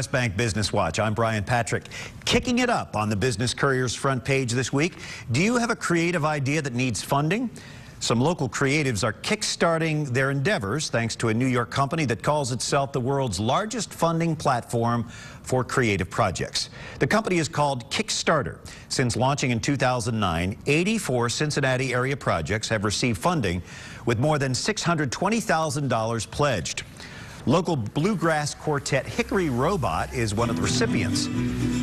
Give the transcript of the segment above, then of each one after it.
West Bank Business Watch. I'm Brian Patrick. Kicking it up on the Business Courier's front page this week. Do you have a creative idea that needs funding? Some local creatives are kickstarting their endeavors thanks to a New York company that calls itself the world's largest funding platform for creative projects. The company is called Kickstarter. Since launching in 2009, 84 Cincinnati area projects have received funding with more than $620,000 pledged. Local bluegrass quartet Hickory Robot is one of the recipients.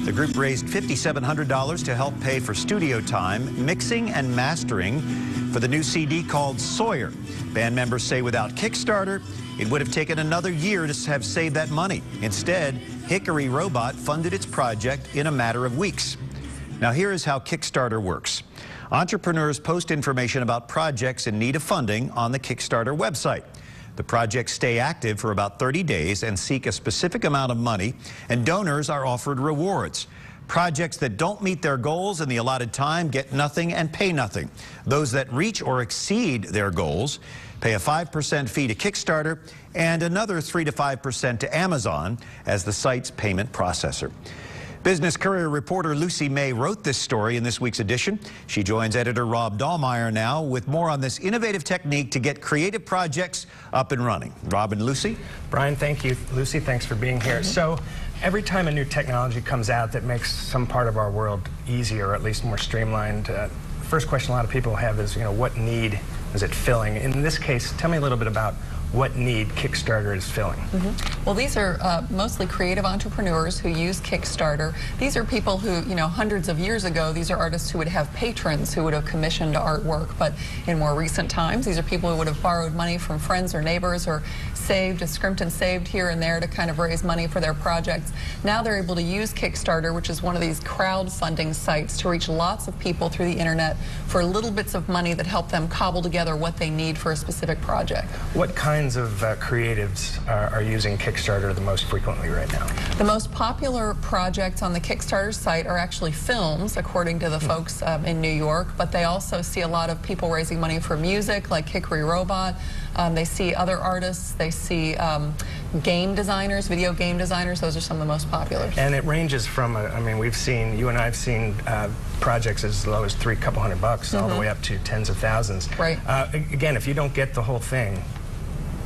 The group raised $5,700 to help pay for studio time, mixing and mastering for the new CD called Sawyer. Band members say without Kickstarter, it would have taken another year to have saved that money. Instead, Hickory Robot funded its project in a matter of weeks. Now here is how Kickstarter works. Entrepreneurs post information about projects in need of funding on the Kickstarter website. The projects stay active for about 30 days and seek a specific amount of money, and donors are offered rewards. Projects that don't meet their goals in the allotted time get nothing and pay nothing. Those that reach or exceed their goals pay a 5% fee to Kickstarter and another 3 to 5% to Amazon as the site's payment processor. Business Courier reporter Lucy May wrote this story in this week's edition. She joins editor Rob Dahlmeyer now with more on this innovative technique to get creative projects up and running. Rob and Lucy? Brian, thank you. Lucy, thanks for being here. So every time a new technology comes out that makes some part of our world easier, or at least more streamlined, first question a lot of people have is, what need is it filling? In this case, tell me a little bit about what need Kickstarter is filling. Well, these are mostly creative entrepreneurs who use Kickstarter. These are people who, hundreds of years ago, these are artists who would have patrons who would have commissioned artwork. But in more recent times, these are people who would have borrowed money from friends or neighbors or scrimped and saved here and there to kind of raise money for their projects. Now they're able to use Kickstarter, which is one of these crowdfunding sites, to reach lots of people through the internet for little bits of money that help them cobble together what they need for a specific project. What kinds of creatives are using Kickstarter the most frequently right now? The most popular projects on the Kickstarter site are actually films, according to the folks in New York, but they also see a lot of people raising money for music, like Hickory Robot. They see other artists. They see game designers, video game designers. Those are some of the most popular. And it ranges from, you and I have seen projects as low as couple $100 all the way up to tens of thousands. Right. Again, if you don't get the whole thing,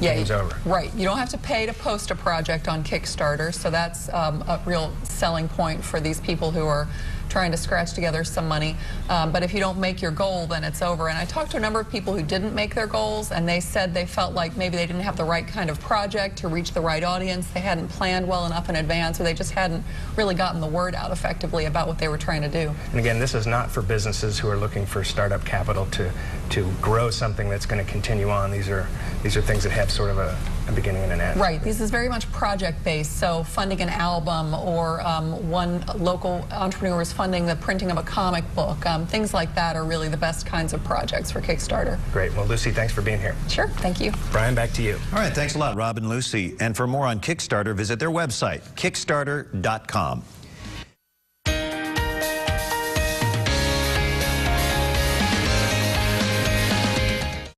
game's over. Right. You don't have to pay to post a project on Kickstarter, so that's a real selling point for these people who are trying to scratch together some money. But if you don't make your goal, then it's over. And I talked to a number of people who didn't make their goals, and they said they felt like maybe they didn't have the right kind of project to reach the right audience. They hadn't planned well enough in advance, or they just hadn't really gotten the word out effectively about what they were trying to do. And again, this is not for businesses who are looking for startup capital to grow something that's going to continue on. These are things that have sort of a beginning and an end. Right. This is very much project-based, so funding an album, or one local entrepreneur is funding the printing of a comic book. Things like that are really the best kinds of projects for Kickstarter. Great. Well, Lucy, thanks for being here. Sure. Thank you. Brian, back to you. All right. Thanks a lot, Rob and Lucy. And for more on Kickstarter, visit their website, kickstarter.com.